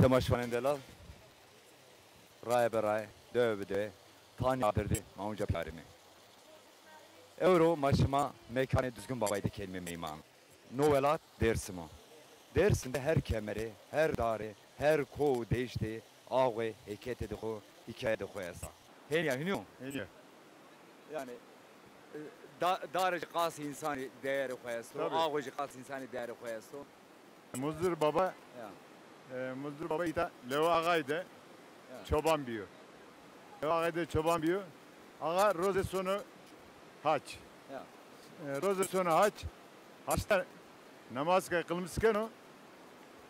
تماشوانند دلال رای برای دو بده تان yadırdı maunca parimi. Euro maşıma mekanı düzgün babaydı kelime meyman. Novelat Dersimo. Dersinde her kemeri, her darı, her kovu değişti. Ağabey heket ediyor, hikaye de koyarsa. Her ya hünyo. Hediye. Yani darıcı kas insanı değeri koyarsa. Tabii. Ağabeyci kas insanı değeri koyarsa. Muzdur baba, Ya. Muzdur baba ita Leo Ağa'ydı. Ya. Çoban biyo. Leo Ağa'ydı çoban biyo. Ağa roze sonu haç. Ya. Roze sonu haç. Haçta namaz kılmışken o.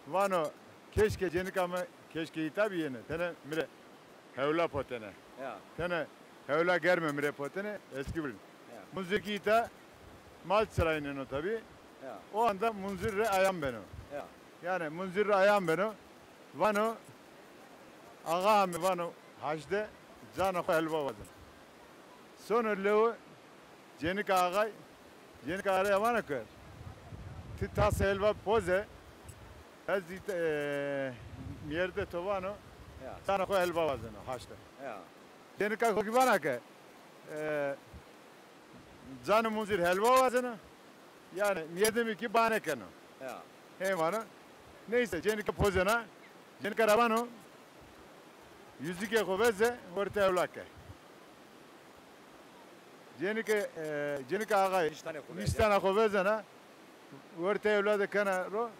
Vano keşke cenik ama keşke itabi yene. Tene mire hevla potene. Ya. Tene hevla germe mire potene eski bilin. Ya. Muziki ita mal sırayının o tabi. Ya. O anda munzirre ayağım beni. Ya. Yani munzirre ayağım beni. Vano ağam vano hacde cana helva vazın. Sonra leo cenik ağay cenik ağaya vana kır. Tas helva poze. Ez yerde tovano Ya. cana helva vazın hacde. Ya. Cenik ağay ki vana kır. Canı munzir helva vazın. Yani yedimi ki bana kano. Ya. Heyvanı. Neyse cenika pozena. Cenika rabano. Yüzüke koveze orta evlake. Cenika ağay. Niştana kovezena. Orta evladı kana ro.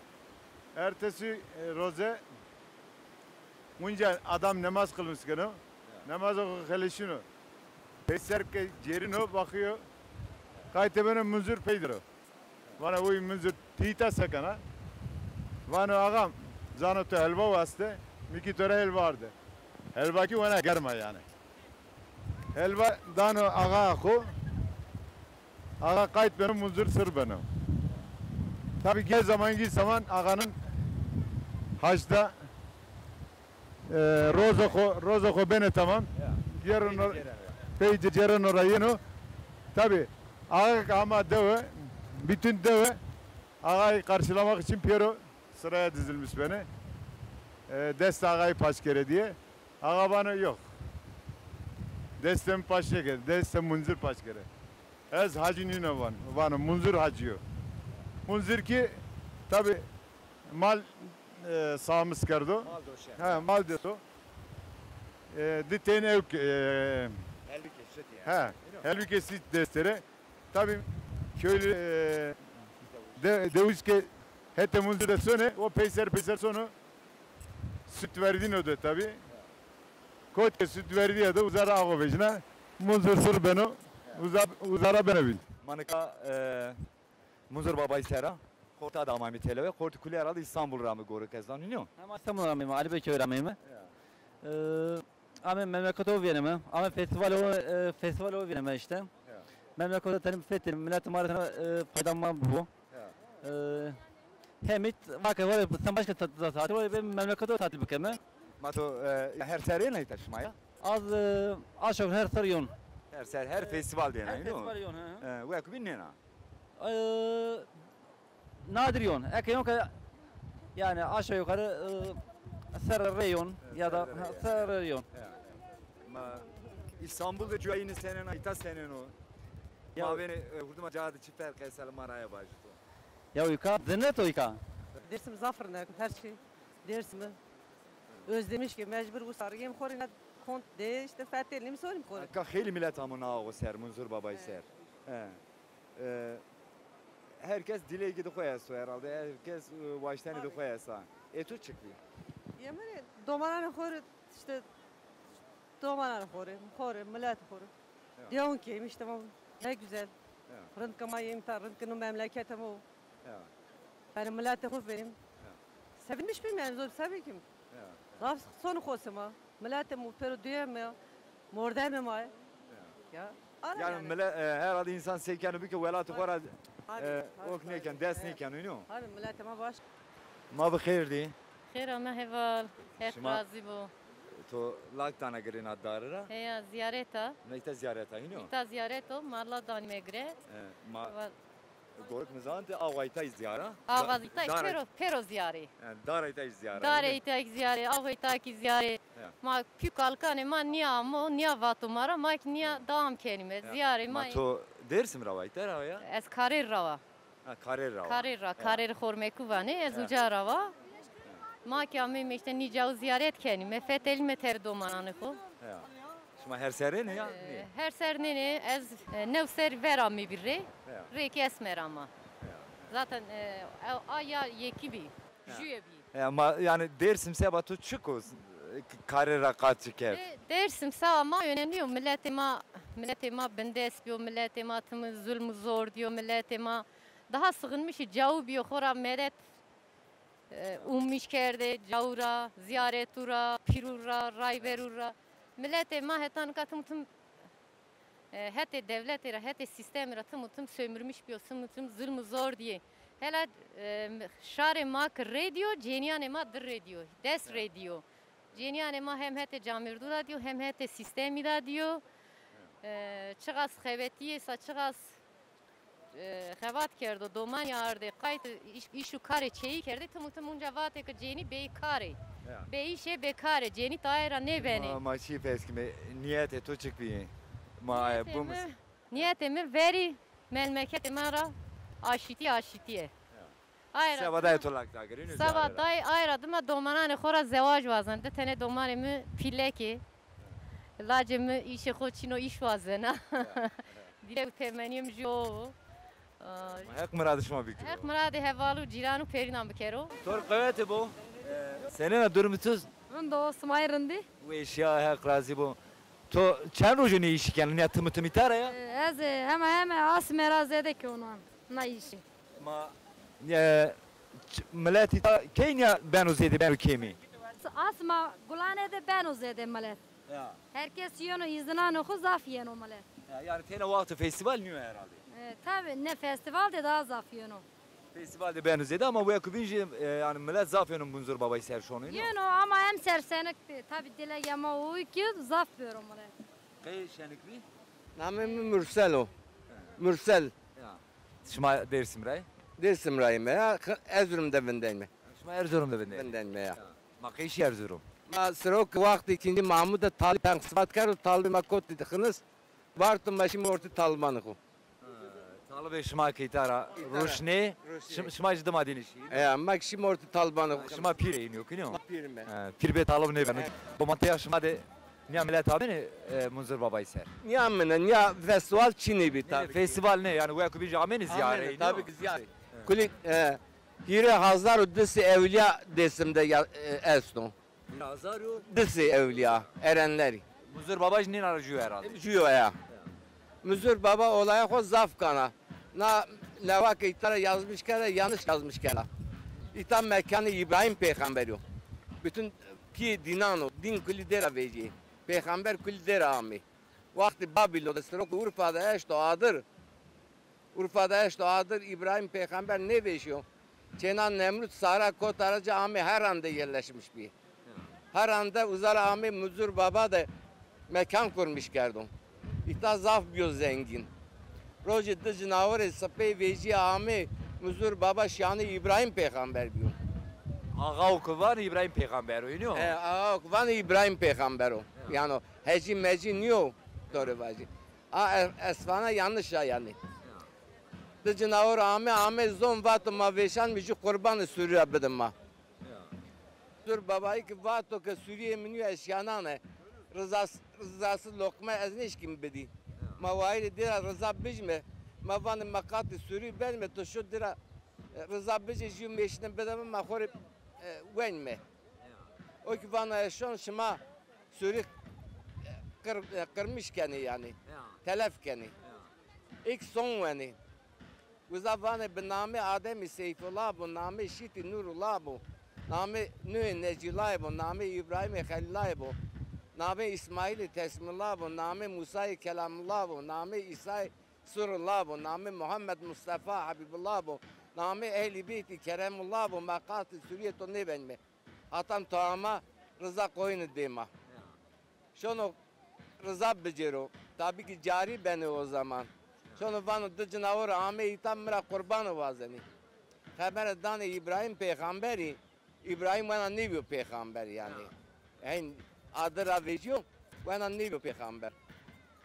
Ertesi roze. Munca adam namaz kılmış kano. Namaz oku kılışını. Peser ke cerino bakıyor. Kaytebene munzur peydiro. Vana bu munzur tita sakana. Vana ağam zanotu helva vastı. Miki töre helva vardı. Helva ki vana germa yani. Helva dano ağa ako. Ağa kayıt benim munzur sır benim. Tabi gel zaman ağanın hacda rozoko bene tamam. Yarın peyce ceren orayını. Tabi ağa ama deve bütün deve ağayı karşılamak için Piero sıraya dizilmiş beni. Deste ağayı paç kere diye. Ağa bana yok. Destem paç kere. Destem munzir paç kere. Ez hacı nino van. Van munzir hacıyor. Munzir ki tabi mal sağımız kardo. Mal doşe. Ha mal deto. Diteyn ev Elbike şeti ya. ha helvike sit destere. Tabi köylü deviske hete munzire sone o peyser sonu süt verdiğin öde tabi. Koçke süt verdiği ya da uzara ağo bejina munzir sır beno uzara bene bil. Manıka Muzur Babay Sera. Korta da amami televe. Kortu kule herhalde İstanbul rami goru kezdan iniyor. Hem İstanbul ramıyım, Ali Beyköy ramıyım. Ama memleket o vereme. Ama festival o vereme işte. Memlekette terim fetim, milletim arasında faydalanma bu. Hem it vakit sen başka tatil var, benim memlekette tatil bükeme. Mato her seriye ne taşımaya? Aşağı her sarıyorsun. Her festival diye Her ne? festival yiyorsun. Bu yakı binne na. Nadir yiyorsun. Yani aşağı yukarı sarıyorsun ya da sarıyorsun. İstanbul'da cüayını senin ayta senin o. Ya beni hurduma cadı çiftler kaysal maraya başladı. Ya uyka, zinnet uyka. Dersim zafernek her şey dersimi özlemiş ki mecbur bu sarıyım korina kont de işte fetelini sorayım korina. Ka kheli millet amına o ser Munzur Babay ser. Herkes dile gidi koyarsa herhalde. Herkes baştan gidi koyarsa. Etu çıktı. Yemin domaran kor işte domaran kor millet kor. Diyorsun ki işte bu ne güzel. Rınt kama yemtar rınt kını memleketim o. Ben millete kuf benim. Sevinmiş miyim yani zor sevi kim? Laf sonu kosuma. Milletim o pero diyem ya. Mordem mi ay? Ya. Yani herhalde insan seyken bir ki velatı kora okneyken desneyken oynuyor. Hadi milletime baş. Ma bi khair di. خير ما هفال هيك شما؟ رازي بو To laktana girin addarıra. هي زيارتها Neyte ziyarete iniyor. تا زيارته ما الله داني ميغري Goruk mizante avayta izyara. Ağazita pero ziyare. Darayta izyara. Darayta ziyare, ağayta ziyare. Ya. Ma pük alkane ma niya vatumara ma niya dam kelime ziyare ma. Ma to dersim ravayta ravaya. Ez karir rava. Ha karer rava. Karir hormeku vane ez uca rava. Ma ki amim işte nicav ziyaret kelime fetel meter domananı ko. Ya. Şuma her sere ne ya? Ne? Her serneni ez nevser verami birre. Ya. Reki esmer ama. Zaten aya yekibi. Jüye bi. Ya ma yani dersim sebatu çıkos. Karera kaçıker. Dersim sağ ama önemli yok. Milletime bende espiyor, milletime tımı zulmü zor diyor, milletime daha sıkılmış cevap yok. Ora meret ummiş kerde, cavura, ziyaretura, pirura, rayverura. Milletime hetan katım hete devletera, hete sistemera tım sömürmüş bir tım zulmü zor diye. Hele şare mak radio, ceniyane ma dır radio, des radio. Ceniyane ma hem hete camirdu da diyor, hem hete sistemi da diyor. Çıgas xevetiye sa çıgas xevat kerdo doman yardı kayıt işu kare çeyi kerdi tım unca vate ki ceni bey kare. Bey şey bekare ceni tayra ne beni. Ma şi peskime niyet eto çık bir. Ma bu mus. Niyetimi veri memleketime ara aşitiye. Sevada etolak da görünüyor. Sabahday ayradım da domanane xora zevaj vazan de tane domanemi pileki. Lacemi işe koçino iş vazena. Direkt temenim jo. Hek muradışma bir. Hek muradi hevalu ciranu perinan bikero. Tor kıyafeti bu. Senin durumutuz. Ando smayrindi. Bu eşya hek razı bu. To çen roju ne işi yani ne tımı itara ya? Ez hemen as merazede ki onun. Na işi. Ma millet Kenya ben uzedi ben kemi. Asma gulane de ben uzede malet. Ya. Herkes yonu iznanı khu zaf yenu malet. Yani tene vakti festival niye herhalde? Tabi ne festival de daha zaf yenu. Festivalde ben uzedi ama bu yakubinci yani millet zafyonun bunzur babayı serşonu. Yenu ama hem sersenekti. Tabi dile yama o ki zaf diyorum malet. Kay şenlikli? Namım Mürsel. Mürsel. Ya. Şuma dersim ray. Dersim rahime ya. Erzurum'da benden mi? Şuma Erzurum'da ben de. Benden mi ya? Ma kayışı Erzurum. Ma sırok vakti ikinci Mahmud'a talip tanksıvatkar talip makot dedikiniz. Vartım başım orta talmanı ku. Talıbe şuma kayıtara. Roşne. Şuma ciddim adini şey. Ya mak şimdi orta talmanı ku. Şuma pire iniyor ki ne o? Pirim ben. Pirbe talıp ne ben. Bu mantaya şuma de. Niye millet abi ne munzur babayı ser? Niye amına niye festival Çin'i bir tabi. Festival ne yani bu yakubinci ameni ziyare. Tabi ki ziyare. Kulik Hire Hazar Udisi Evliya desimde esno. Nazaryo. Disi Evliya erenleri. Munzur babaj ne aracıyor herhalde? Jüyo ya. Müzür baba olaya ko zaf kana. Na levak itara yazmış kere yanlış yazmış kere. İtam mekanı İbrahim peygamberi. Bütün pi dinano din kulidera veji. Peygamber kulidera ami. Vakti Babilon'da sırok Urfa'da eş doğadır. Urfa'da eş doğadır İbrahim peygamber ne veşiyor? Kenan Nemrut Sara Kot aracı ami her anda yerleşmiş bir. Her anda uzara ami Müzür baba da mekan kurmuş gerdon. İta zaf biyo zengin. Roji de canavar sapey veji ami Müzür baba şanı İbrahim peygamber biyo. Ağa oku var İbrahim peygamber oynuyor. Ağa van İbrahim peygamber o. Yani heci meci niyo doğru vacı. Esfana yanlış ya yani. De canavar ami zon vatma veşan mici kurbanı Suriye bedimma. Dur babayı ki vato ke Suriye minyo eşyana ne? Rızası lokma ezneş kim bedi. Ma vaili dira rıza bijme. Ma vanı makati Suriye belme to şu dira rıza bijme jiu meşine bedeme ma khori wenme. O ki bana eşon şima Suriye kırmış keni yani. Telef keni. İlk son yani. Uzavane bename Adem Seyfullah bu name Şiti Nurullah bu. Name Nuh Necilay bu name İbrahim Halilay bu. Name İsmail Tesmullah bu name Musa Kelamullah bu name İsa Surullah bu name Muhammed Mustafa Habibullah bu. Name Ehli Beyti Keremullah bu makatı Suriyeto ne benme. Atam toama rıza koyunu dema. Şunu rıza becero. Tabii ki cari beni o zaman. Sonra vanı da canavar ame itam mera kurbanı vazeni. Haber dan İbrahim peygamberi. İbrahim bana ne bir peygamber yani. Yani adı ravijyo bana ne bir peygamber.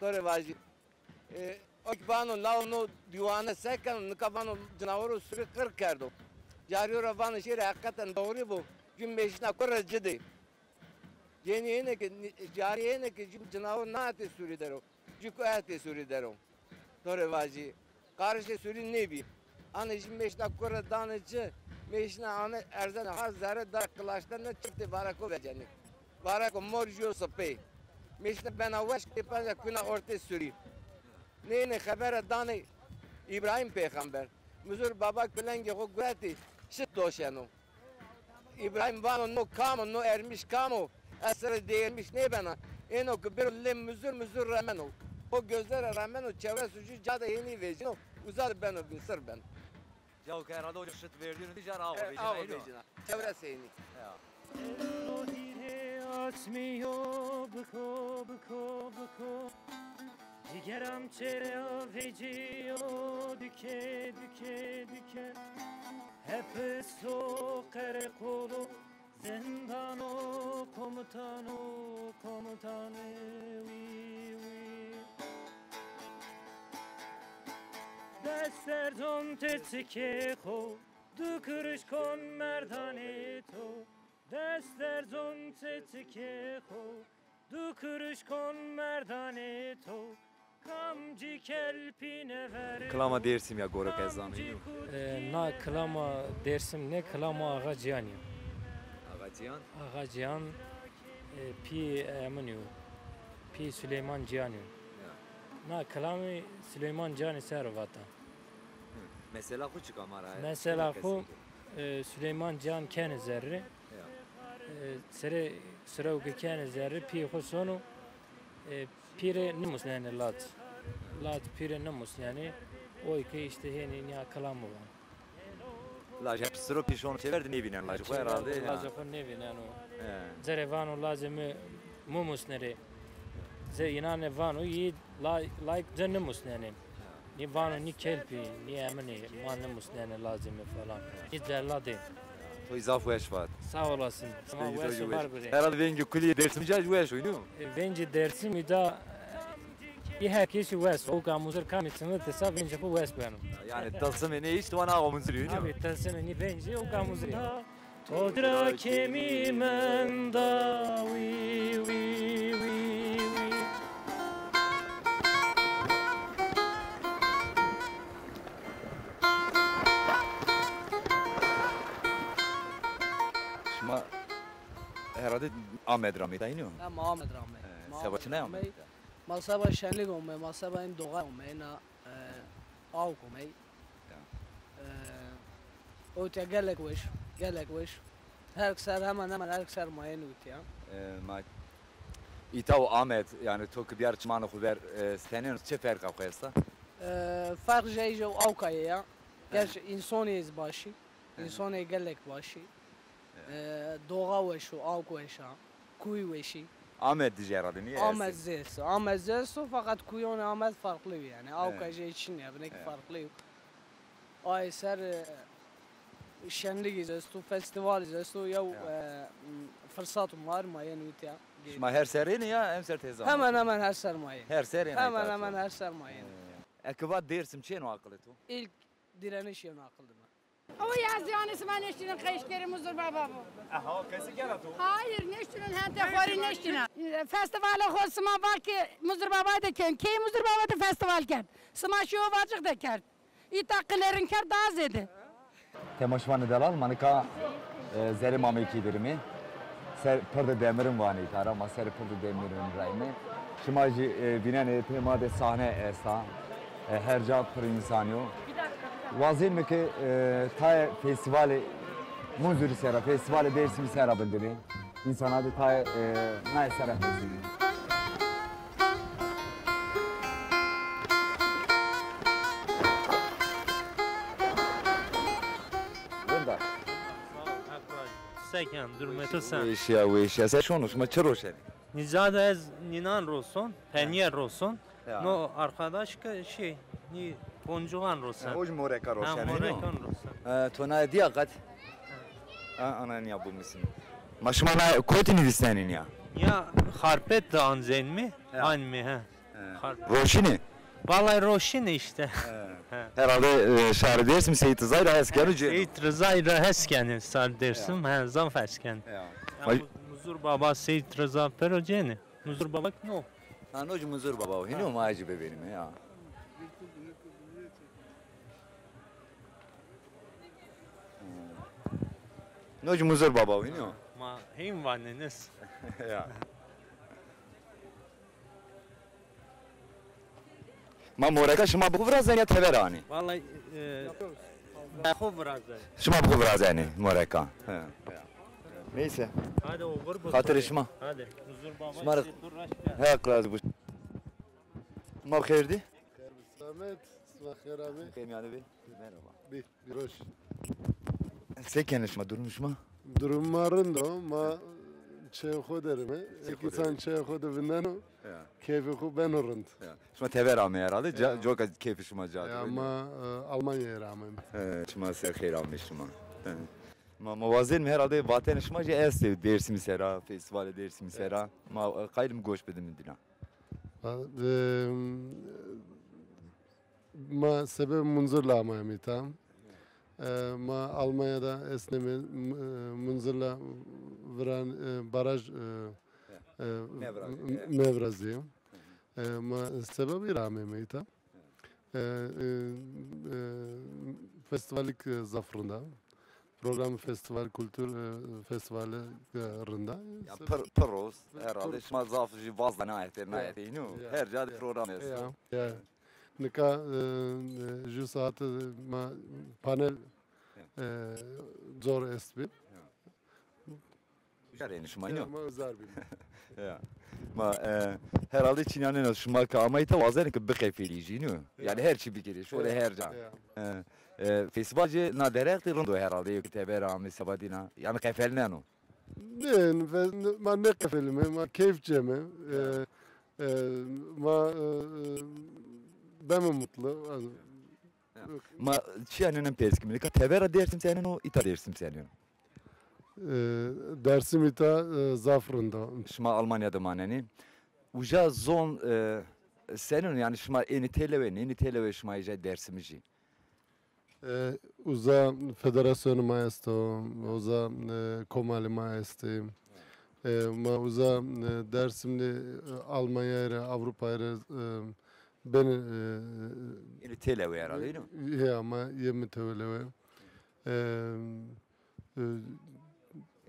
Doğru vazı. O vanı lavno divane sekan nikavano canavarı sürü kır kerdo. Cariyo vanı şehre hakikaten doğru bu. Cümbeşine kurra ciddi. Yeni ki cariye ki canavar ne ate sürü dero. Cüko ate sürü dero. Doğru vazı. Karşı sürü ne bir. Anne şimdi meşne kurra danıcı. Meşne anne erzan hazarı da kılaştan ne çıktı barako veceni. Barako morjo sapı. Meşne ben avaş kepana kuna orta sürü. Ne haber danı İbrahim peygamber. Muzur baba külenge o güveti. Şit doşano. İbrahim vano no kamo no ermiş kamo. Esere değermiş ne bana. Eno bir müzür rameno. O gözlere rağmen o çevre suçu cada yeni vecino. Uzar ben o bin sır ben. Ya ki herhalde o şıt verdiğini diğer ağa Ağa vecina. Çevre seyni. Açmıyor bıko bıko bıko. Digeram çere aveciyor düke düke düke. Hep so karakolu zindano komutanı komutanı vi vi. Dester don tertike ho du kırış kon merdane to. Dester don tertike ho du kırış kon merdane to. Kamci kelpine ver. Klama dersim ya gorok ezanı. Na klama dersim ne klama ağacıyani. Ağaciyan. Ağacıyan pi emniu. Pi Süleyman Ciyani. Na klama Süleyman Ciyani servata. Mesela ku çıkamara. Mesela bu Süleyman Cihan kendi zerri. Sıra uke kendi zerri pi husonu pire namus yani lat. Lat pire namus yani o iki işte yeni niye kalamı var. La hep sıra pişon çeverdi ne binen la bu herhalde. Lazım ne binen o. Zerevano lazım mumus nere. Ze inane vano iyi like cennemus yani. Ni vano ni kelpi ni emni mannemus yani lazım falan. Hiç derlade. To izafu eşvat. Sağ olasın. Ama bu eşi var böyle. Herhalde vengi kuliye dersim caj bu eş oynuyor mu? Bence dersim ida bir herkes West o kamuzur kamitini tesa bence bu West benim. Yani tasım ne işte bana ağamın sürüyor değil mi? Abi tasımeni bence o kamuzur. Todra kemimen da vi vi vi vi. Şimdi herhalde Ahmet Rami da iniyor mu? نه محمد رامه Sebaçına ya mı? مصابه شنلی گمه مصابه این دوغه گمه اینا آو گمه او تیا گلک وش her kser hemen her kser mayen ut ya. İta o Ahmet yani Tokyo bir çmanı kuver senin çe fark akıysa? Fark jeyce o avkaya ya. Gerçi insaniyiz başı. İnsani gelek başı. Doğa veşu, avk veşa, kuy veşi. Ahmet diyeceği herhalde niye? Ahmet Zeysu. Ahmet Zeysu fakat kuyon Ahmet farklı yani. Avkaya için ya ne farklı. Ay ser şenlik izlestu, festival izlestu ya fırsatım var mayen ut ya. Şimdi her sereni ya hem ser teyze. Hemen her sermaye. Her sereni. Hemen her sermaye. Ekva dersim çen o akıllı tu. İlk direniş yana akıldı mı? O yazıyan ismen eşinin kayışkeri muzur baba bu. Aha kesin gel tu. Hayır neştinin hente khori neştina. Festivale khod sma baki muzur baba da ken. Key muzur baba da festival ken. Sma şo vacık da ker. İtaklerin ker daha zedi. Temaşvanı delal manika zeri mameki dirimi. Ser pırdı demirim vani tara ma ser pırdı demirim rayme. Şimacı binen temade sahne esa. Herca pır insanyo. Vazim mi ki tay festivali muzuri sera festivali dersimi sera bildiri. İnsana da tay nay sera festivali. Bunda. Sekan durmeto sen. Bu iş ya sen şunu şuma çroşeni. Nizade ez ninan roson, penyer roson. No arkadaş ki şey Ni poncuan rosa. Oj moreka rosa. Ha morekan rosa. Tona diyakat. Ana niya bu misin? Maşmana kotini disenin ya. Ya harpet da anzen mi? An mi ha? Roşini. Vallahi roşin işte. Herhalde şarı dersim Seyit Rıza ile Hesken Hücü. Seyit Rıza ile Hesken'i sar dersim. Ha zam fesken. Muzur baba Seyit Rıza peroceni. Muzur baba no. Ha noc muzur baba o. Hino macı be benim ya. Noc muzur baba o hino. Ma him vannes. Ya. Ma moreka şuma bu biraz ya teverani. Vallahi Xo biraz. Şuma bu biraz yani moreka. Neyse. Hadi olur bu. Hatır şuma. Hadi. Muzur baba. Şımarık. He klas bu. Ma xeyirdi? Samet, Smaker abi. Kemiyane bey. Merhaba. Bir hoş. Seken şuma durmuş mu? Durumların da ma çay koderim. İki çay koderim. Keyfi ku ben orund. Şuma teverami herhalde. Çok keyfi şuma cadı. Ya ma Almanya'ya rağmen. Şuma ser xeyir almış şuma. Ma muvazin herhalde vaten şuma je este Dersim sera festival Dersim sera. Ma kaylım goş bedim dina. Ma sebep munzurla Almanya'ya tam. Ma Almanya'da esneme munzurla vran baraj mevraziyim. Ma sebebi rağmen tam. Festivallik zafrında. Program festival kültür festivali rında. Ya pros herhalde şuma zafıcı vazda nayet inu. Her cadi program jest. Ya. Nika ju saat ma panel zor esbi. Jareni şuma inu. Ma zarbi. Ya. Ma herhalde Çin'in şuma kamayta vazen ki bir kefilici inu. Yani her şey bir kere şöyle her can. Festivalci na direkti rondo herhalde yok tebera misabadina. Yani kefelne no. Ne, ma ne kefelime, ma keyifçeme. Ma ben mi mutlu? Ma Çin'in perskimini ka tebera dersim senin o ita dersim senin. Dersim ita zafrında. Şuma Almanya'da maneni. Uja zon senin yani şuma eni televe şuma ija dersimici. Uza federasyonu maestro, uza komali maestro, ma uza Dersimli Almanya'ya, Avrupa'ya beni eni televe herhalde değil mi? Ya ma yemi televe.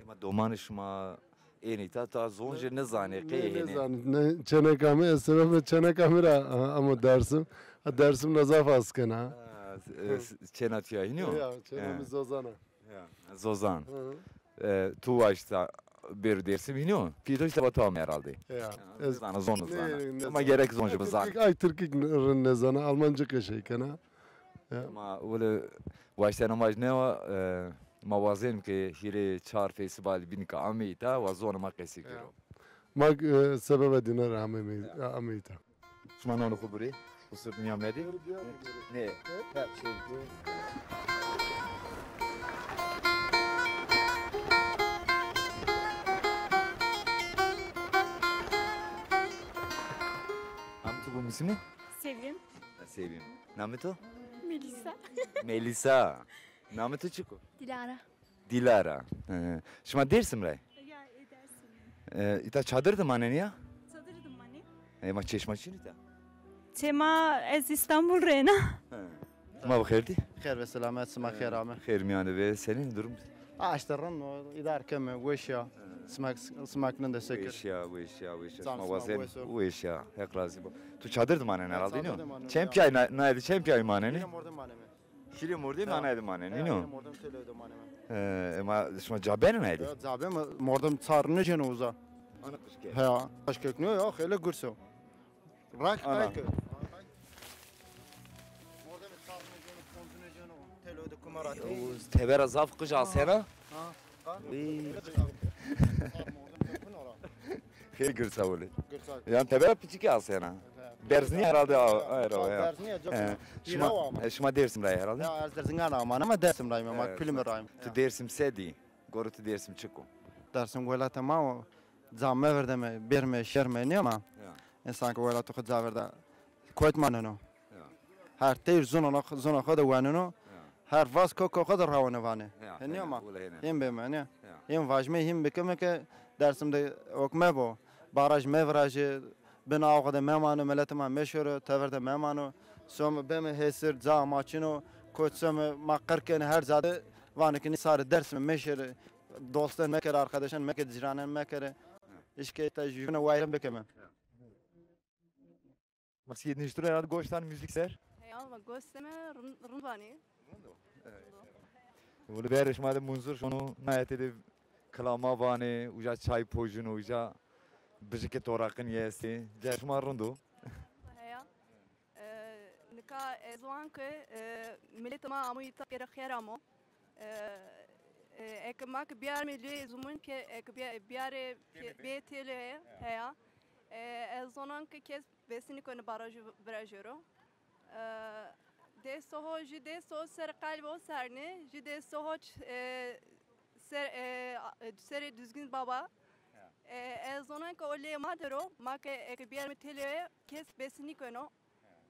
Ama domanı şuma eni ta zonje ne zane Ne zane çenekami sebep çenekamira ama Dersim nazaf askena. Çenatya iniyor. Ya, çenemiz Zozan'a. Zozan. Tu işte bir dersim iniyor. Pito işte batam herhalde. Ya. Zana zonu zana. Ama gerek zoncu bu zan. Ay Türkik ne zana Almanca keşeykena. Ama öyle baştan amacı ne var? Mavazem ki hire çar festival binika amita ve zonu makesi kiro. Mag sebebe diner amita. Şuman onu kuburi. Usur niyamedi. Ne? Hep şey. Amtu bu ismi? Sevim. Sevim. Namı Melisa. Melisa. Namı Çiko? Dilara. Dilara. Şuma dersim ray. Ya edersin. İta çadırdım anneni ya. Çadırdım anne. Ma çeşmaçın ita. Tema ez İstanbul Rena. Ma bu xeyirdi? خير بالسلامات سماك خير عامل Xeyr miyane ve senin durum? اشترن إدار كم ويشيا سماك نند سكر Veşya. Zam Ma sma vazen bu veşya. Hek razı bu. Tu çadırdım annen herhalde değil çadırdım mi? annen, Çempiyay naydı çempiyay maneni? مردم مانم Şili mordi manaydı maneni değil mi? مردم تلو مانم Ama şuma cabeni naydı? زعبم مردم صار نجن وزا Ana kışke. ها اشكك نو يا خيله قرسو راك Ana. راك مردم صار نجن كونت نجن تلو دكمرات Tevera zaf kış asena. Xeyr gırsa böyle. Yani tevera piçiki asena. Dersini herhalde ayrı ya. Dersini çok yirav ama. Şuma dersim rayı herhalde. Ya az dersin ana ama dersim rayım ama külüm rayım. Tu dersim sedi. Goru tu dersim çıkı. Dersim velata ma zamme verdeme berme şerme ne ama. İnsan ki velata kod zaverda koyt manano. Her teyir zona koda vanano. Her vas koko koda ravane vane. Ne ama. Hem beme ne. Hem vajme hem bekeme ki dersimde okme bu. Baraj mevrajı bina avqada memano meletama meşhur teverde memano. Som beme hesir za maçino koçsam makarken her zade vanekini sar ders meşhur dostlar meker arkadaşın meker ciranen meker işke tecrübene vayrım bekeme. Mas yediniştir herhalde goştan müzik ser. Ya gosteme rundvani. Bunu berişmade munzur şunu nayetede klama vane uca çay pojunu uca bijike torakın yesi. Cerşma rundu. Ya nika ezwan ke milletama amuyta kere kheramo. Ek mak biar milli zumun ke ek biar betele ya. Ezonan ke kes besini konu barajero. De soho jide so ser kalbo serne jide soho ser düzgün baba. Ezonan ke ole madero mak ek biar metele kes besini konu.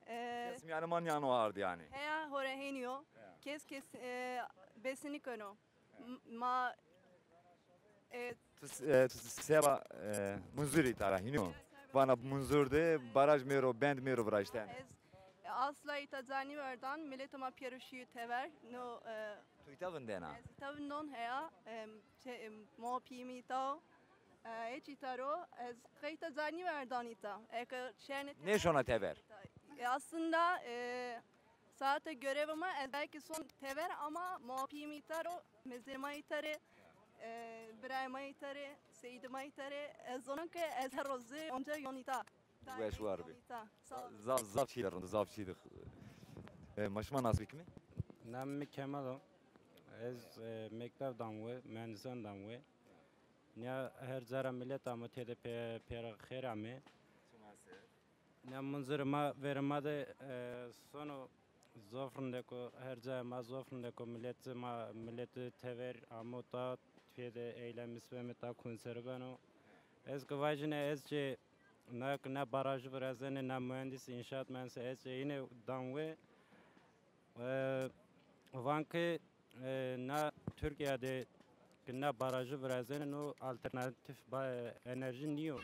Kesim yani manyan vardı yani. Heya hore henio kes besini konu. Ma Seba munzuri tarahino. Bana munzurde baraj mero band mero vrajten. Asla itazani verdan milletama pieruşu tever no Tuitavın dena. tavın non heya mo pimito ecitaro ez itazani verdan ita. Ne şona tever? Aslında saate görevime belki son tever ama mo pimitaro mezirma itare Brahma itare Seydima itare ez onun ki ez her rozu onca yonita. Beş var bir. Zav çiğdir, zav çiğdir. Maşma nasıl mi? Nammi Kemal ez mektepten ve mühendisandan ve ne her zara millet ama tede pera kherame ne munzirma vermade sonu zofrundeko her zama zofrundeko millet tever amota tede eylemis ve meta konservano ez gvajne ez ce ne baraj brazene ne mühendis inşaat mühendisi ez yine danwe vanke na Türkiye'de ne barajı brazene no alternatif enerji niyo.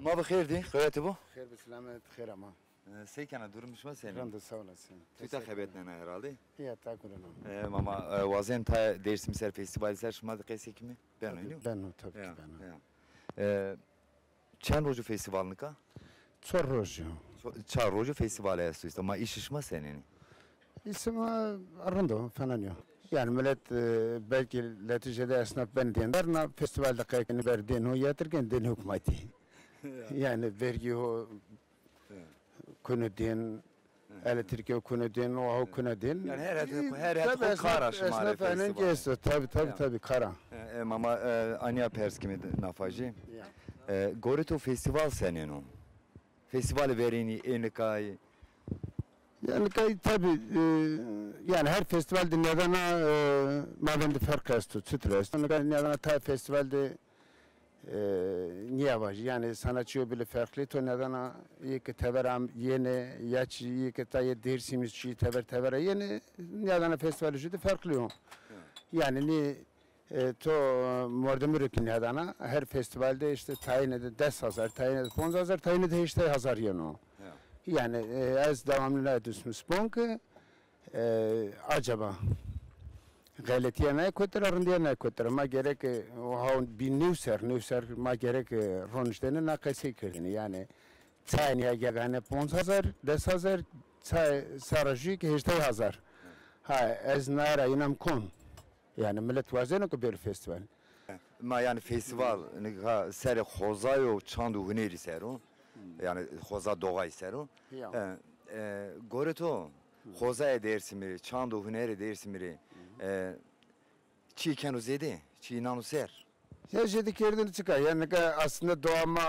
Ma bixirdi, xeyati bu? Xeyr bi selamet, xeyr ama. Seykana durmuş mu senin? Randa sağ olasın. Tüyta xebetnene herhalde. Ya ta kullanım. Mama vazen ta Dersim Ser Festivali ser şuma da qeysek mi? Ben oynuyorum. Ben o tabii ki ben. Çen roju festivalini ka? Çor roju. Çar roju festivali estu işte. Ma iş işma senin. İsmi Arındo falan yok. Yani millet belki neticede esnaf ben diyenler na festivalde kaykını verdiğin o yatırken den hükümeti. Yani vergi o konu diyen elektrik konu diyen o konu diyen. Yani her kara şımare festival. Tabii kara. Mama Anya Pers kimi nafacı. Gorito festival senin o. Festivali verini enikay. Yani tabii yani her festivalde neden madem fark astı stres. Neden ta festivalde niye var? Yani sanatçı bile farklı. To neden iyi ki teveram yeni yaç iyi ki ta dersimiz şey tever yeni neden festivalde farklı. Yani ni to mordemir ki neden her festivalde işte tayin ede 10,000 tayin ede 15,000 tayin ede işte 1000 yeno. Yani az devamlı ne düşünüyorum ki acaba galetiye ne kötüler diye ne kötüler ma gerek o bin newser ma gerek ronştene ne kayse kirdini yani çayniye gelene 15,000 10,000 çay sarıcı ki 10,000 ha az nara inam kon yani millet vazene ko bir festival ma yani festival ne seri xozayo çandu huneri sero yani xoza doğay seru. Ya. Goreto xoza Dersimiri, çando hüneri Dersimiri. Çi kenu zedi, çi nanu ser. Ya jedi kerdini çıkar. Yani aslında doğama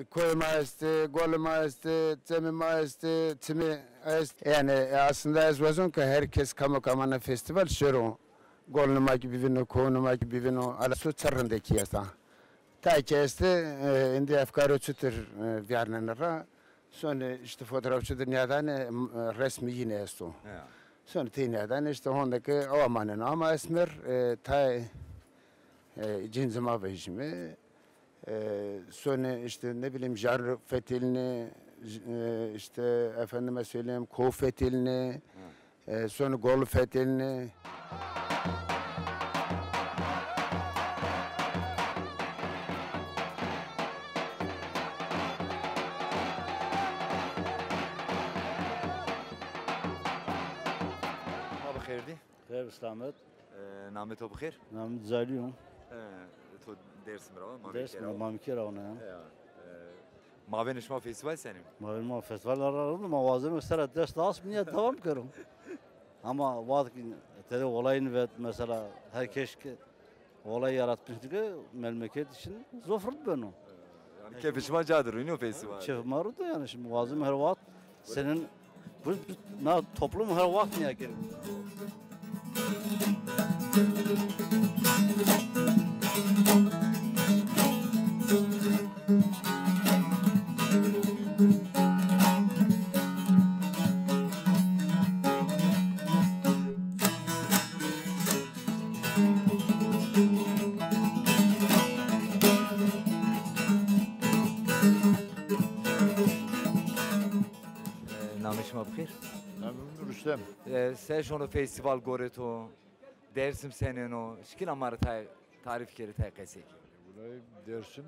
koyma este, golma este, temima este, timi este. Yani aslında ez vazon ki herkes kamana festival şero. Golnuma gibi vino, konuma gibi vino. Ala su çarındaki yasa. Ta ki este indi efkarı çıtır viyarnenara. Sonra işte fotoğrafçı dünyadan resmi yine esto. Sonra dünyadan işte ondaki o amanın ama esmer ta cinzima vejimi. Sonra işte ne bileyim jar fetilini işte efendime söyleyeyim ko fetilini sonra gol fetilini. خير سلامت نامه تو بخیر؟ نام زالیوم تو Dersim brava. درس ما میکره اونه Maven şma festival senin. ما فستیوال را موازم سر درس داس میاد devam کردم ama وقتی تری olayın ve mesela herkes ki olay yaratmıştı ki memleket için zofrut beni. Yani kefişma cadır ünlü festival. Şef marudu yani şimdi muazzam her vakit senin bu toplum her vakit niye ki? Namişma bخير. Namım Rüstem. Sen şunu festival goreto Dersim senin o şkil amar tarif keri tay kesek. Burayı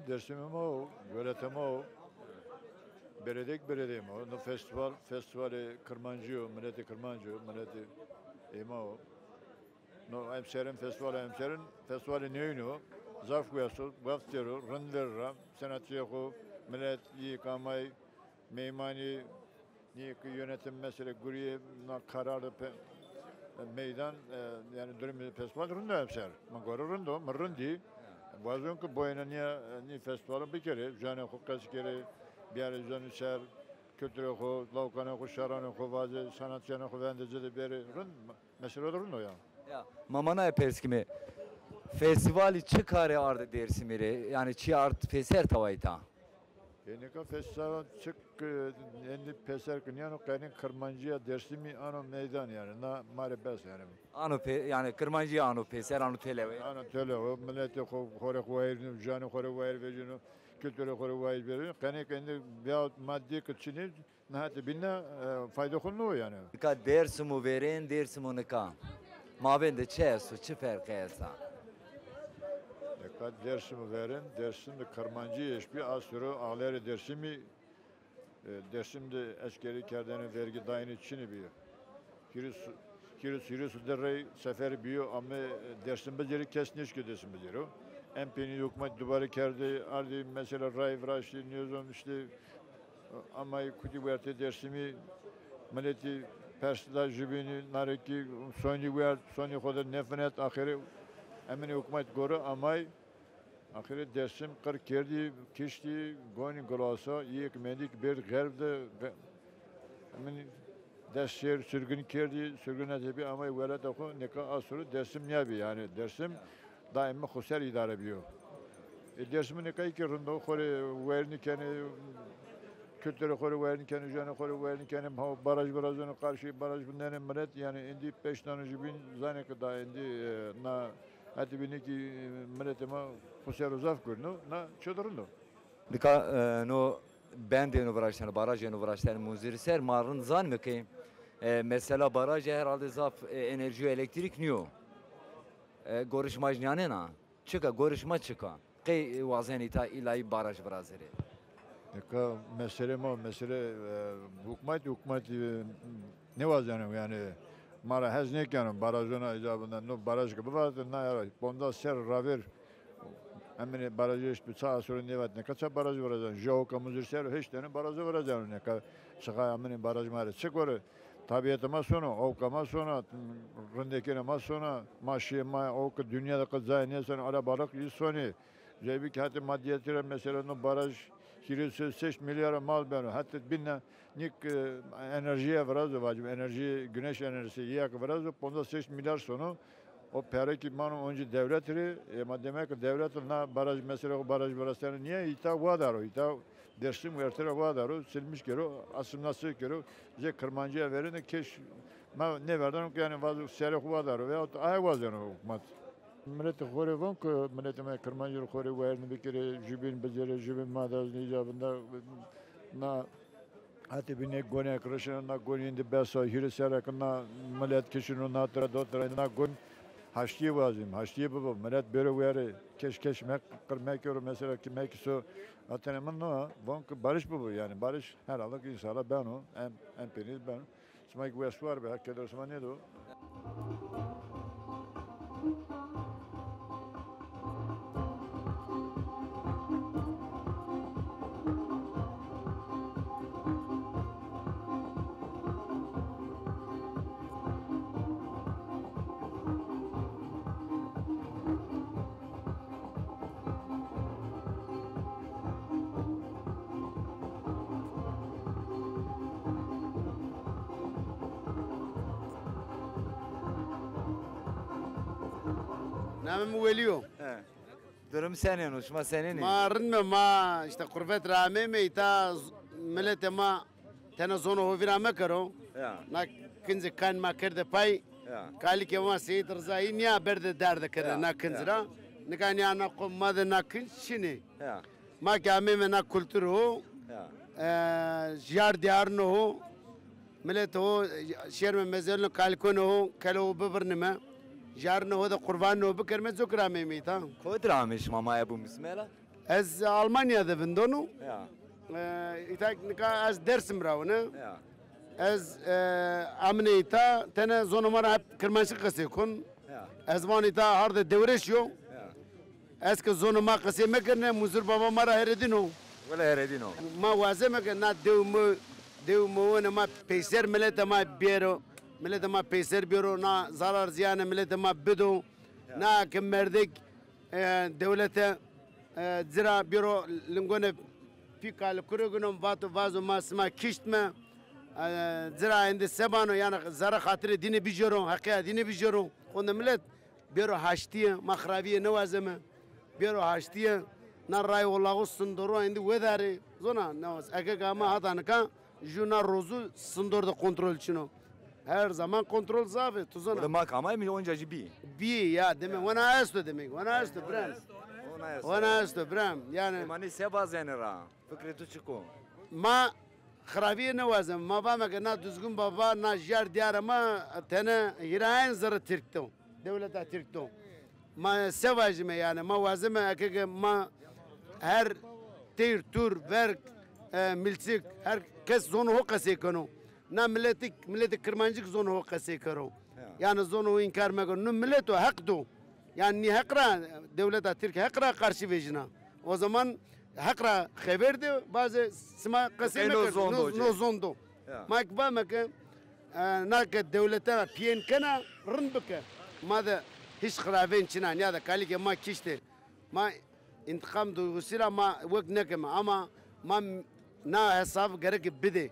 Dersim ama göletem o. Beredek o. No festivali Kırmancı, milleti Kırmancı, milleti ema o. No hemşerim festivali neyini zarf koyarsın, vaftero, rındırra, sanatçıya ko, millet yıkamay, meymani, yönetim mesele, guriye, kararı, meydan, yani durum festival rında hemşer. Magora rında, mırrındi. Bazı ki boyuna niye festivalin bir kere, canı hukkası kere, bir yere canı şer, kültürü ko, lavkanı ko, şaranı ko, bazı sanatçıyanı ko, vendece de beri rında, mesele rında ya. Mamana yaparız kimi festivali çıkarı ardı Dersimiri yani çi art feser tavayta. Enika festival çık endi peser kınyan o kayın Kırmancıya Dersimi ano meydan yani na marebes yani. Ano yani Kırmancıya ano peser ano televi. Ano televi milleti kore koyar canı kore koyar vecino kültürü kore koyar veriyor. Kayın kendi veyahut maddi kıçını nahati binne fayda konu yani. Nika Dersimu veren Dersimu nika. Mavende çesu çi ferkaysa. Nika Dersimu veren Dersim'de Kırmancıya eşbi asürü ağları Dersimi Dersim'de askeri kerdeni vergi dayını çini biyo. Kirisu derreyi seferi biyo ama Dersim'de deri kesniş ki Dersim'de deri o. MP'nin hükümet duvarı kerdi, ardı mesela Ray Vraşi, Niyozom işte ama kuti verte Dersimi milleti Persida jibini nareki soni koda nefret ahire emine hükümet goru amay ahire Dersim kır kerdi kişti goni glasa yek medik bir garbde emine dersler sürgün kerdi sürgün edebi amay velat oku neka asuru Dersim niye yani Dersim daima huser idare biliyor. Dersim'in nekayı ki rında kore verini kene kültürü koru verin kendi üzerine koru verin kendi barajına karşı baraj bunların millet yani indi 5 tane jibin zane kadar indi na hadi bini ki milletime kusar uzaf kurnu na çadırında. Nika no ben de no barajını barajını muziri ser marın zan mı ki mesela baraj herhalde zaf enerji elektrik niyo. Görüşmaj ne na? Çıka görüşme çıka. Ki vazeni ta ilahi baraj brazeri. Eka mesele hükümet ne var yani mara hazne yani barajına icabında no baraj gibi vardı ne yara bonda ser raver Emine barajı işte sağa sonra ne var ne kaça barajı vuracaksın. Joğuka muzur ser hiç tane barajı vuracaksın ne kadar çıkaya emine baraj mare çıkıyor. Tabiatıma sonra, ovkama sonra, rındekine sonra, maşıma, ovka dünyada kızay ne sonra arabalık yüz sonra. Cebi ki hatta maddiyatıyla mesela no baraj kirisi 6 milyara mal beno. Hatta binne nik enerjiye vrazı vacib enerji güneş enerjisi yak vrazı ponda 6 milyar sonu o para ki manu önce devletleri ama demek ki devlet na baraj mesela o baraj burası niye ita vadaro ita dersim vertere vadaro silmiş kero asıl nasıl kero je kırmancıya verin keş ma ne verdim yani vazı seri vadaro veya ay vazano hükümet millet xore van ki millet me kırmancı xore verin bir kere jübin bezere jübin madaz icabında na hatta bir ne gone kırışına na goninde besa hirisera na millet kişinin na tıra dotra na gon haştiye vazim haştiye baba millet böyle veri keş mek kırmak yor mesela ki mek so atenemin no van ki barış bu yani barış herhalde inşallah ben o en penis ben smayk west var be hakikaten zaman ne do نعم وليو Durum senin, uçma senin. ما رنما ما işte kurvet rame me ita millet ma tena zono ho vira me karo na kinzi kan ma kerde pay kali ke ma seyit rzai niya berde derde kere na kinzra ne kan ya na kom ma de na kin şini ma kame me na kültür ho jar diyar no ho millet ho şehir me mezel kal ko no ho kalo bibirne me جارنا هذا قربان نو بكر ما ذكر ميتا خود رامش ماما ابو مسملا از المانيا ذا بندونو ايتاك نكا از درس مراونه از امنيتا تنا زون مره كرمانش قسي كون از وانيتا هارد دوريشيو اسك زون ما قسي مكرنا مزر بابا مره هردينو ولا هردينو ما وازمك نا دو مو انا ما بيسر ملتا ما بيرو millet ama peyser büro na zarar ziyane millet ama bido na kemerdik devlete zira büro lingone fikal kurugunum vazo masma kiştme zira indi sebano yani zara hatırı dini bijoro hakikat dini bijoro onda millet büro haştiye makhraviye nevazeme büro haştiye na ray wallahu sunduru indi wedari zona navaz akaka ma hatanka juna rozu sundurda kontrol çino her zaman kontrol zafı tuzuna. Orada makama mı oncacı bir? Bir ya demek ona asto demek ona asto bram. Ona asto bram yani. Mani sebaz yani ra. Fikri tuçuko. Ma khraviye nevazem ma bamak na düzgün baba na jar diyar ama tane hirayen zara Türk'to. Devlete Türk'to. Ma sevajme yani ma vazime akıge ma her tir tur verk milçik herkes zonu hokası konu. Na milleti kırmancık zonu ho kase karo. Yani zonu inkar mego. Nu milleto hak do. Yani ni hakra devleta Türkiye hakra karşı vecina. O zaman hakra haber de bazı sima kase mego. No zondo. Ma ikba meke na ke devleta piyen kana rınbeke. Ma da hiç khraven çinan ya da kali ke ma kişte. Ma intikam duygusuyla ma vek nekeme ama ma na hesap gerek bide.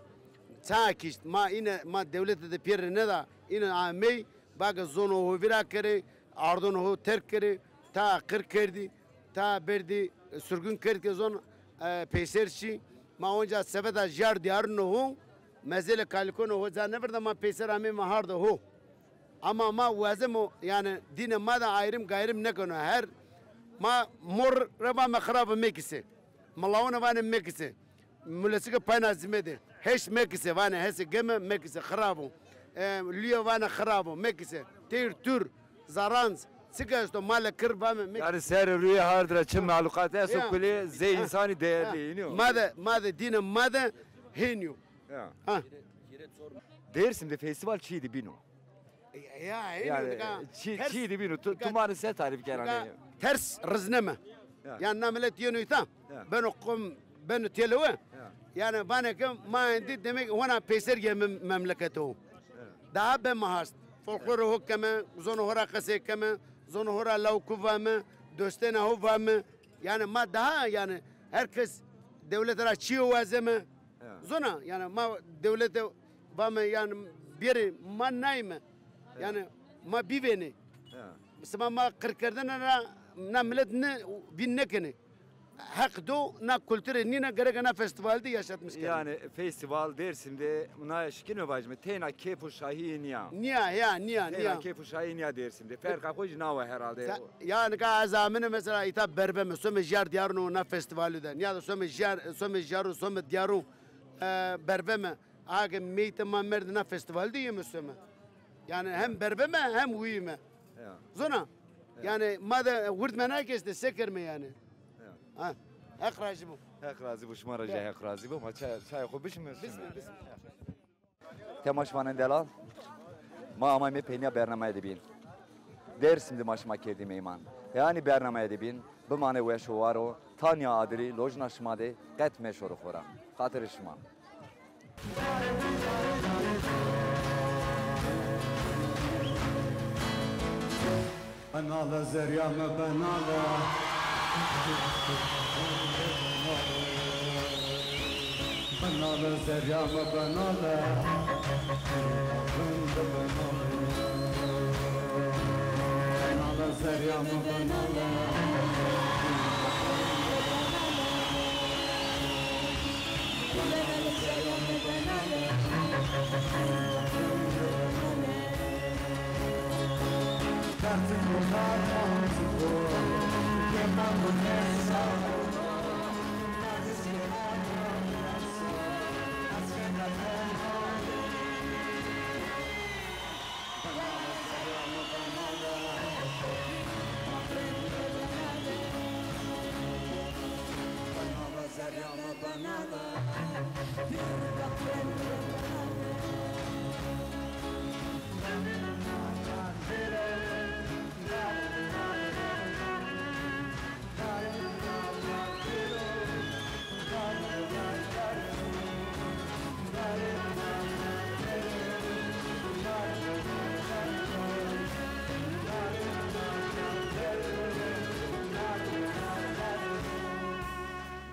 Takist ma ine ma devlete de piyere ne da ine amey baga zono ho vira kere ardon ho terk kere ta kır kerdi ta berdi sürgün kerdi zon peyserçi ma onca seveda jar diyar no ho mezele kalkono ho za never da ma peyser amey ma harda ho ama ma vazemo yani dine ma da ayrım gayrım ne kono her ma mor raba ma kharab mekise malawna bana mekise mulesike payna zimede heş mekise vana hese geme mekise kharabo liyo vana kharabo mekise tir tur zaranz sigasto mala kırbame yani ser rüya hardıra çim malukat esu kule ze insani değerli iniyor mada dine mada henyo ha dersimde festival çiydi bino ya yani çiydi bino tumarı set tarif kerane ters rızneme Yani na millet yönü tam. Ben okum ben telewe. Yani bana ki ma indi demek ona peser gem memleketi o. Daha ben mahast. Folklor ho keme, zonu hora kase keme, zonu hora lavkuva mı, dostene hova mı? Yani ma daha yani herkes devletlere çiğ vazeme. Zona yani ma devlete vame yani biri man nayme. Yani ma biveni. Mesela ma kırkırdana na millet ne binne kene. Hak do na kültürü ni na gerek na festivalde yaşatmış. Yani festival Dersim'de buna şikin mi bacım? Tena kepu şahiniya. Niya. Tena kepu şahiniya Dersim'de. Ferka koy nava herhalde. Yani ka azamını mesela ita berbe mi söme jar diyarno na festivalde. Ya da söme jaru söme diyaru berbe mi? Aga meyte ma merd na festivalde yemi söme. Yani hem berbe mi hem uyu mi? Zona. Yani madde vurtmana kesti seker mi yani? Ha. Hak razı bu. Hak razı bu şmara jay hak razı bu. Ma çay خوبش میسیم. Temaşmanın delal. Ma ama me penya bernamaya dibin. Dersimde maşma kerdim iman. Yani bernamaya dibin. Bu mane ve şovaro Tanya adri lojna şmade qat meşhur xora. Xatir şma. Banala zeryama banala. Banala zeryama banala. Banala zeryama banala.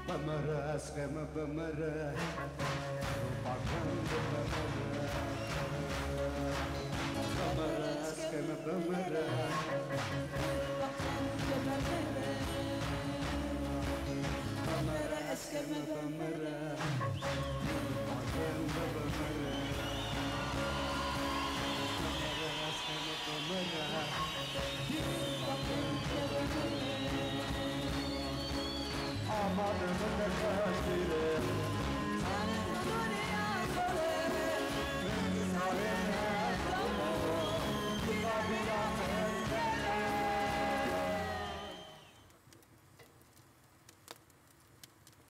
Bamara, skema bamara, bamara, skema bamara. Bamara, skema bamara. Aman ömür kaçtı.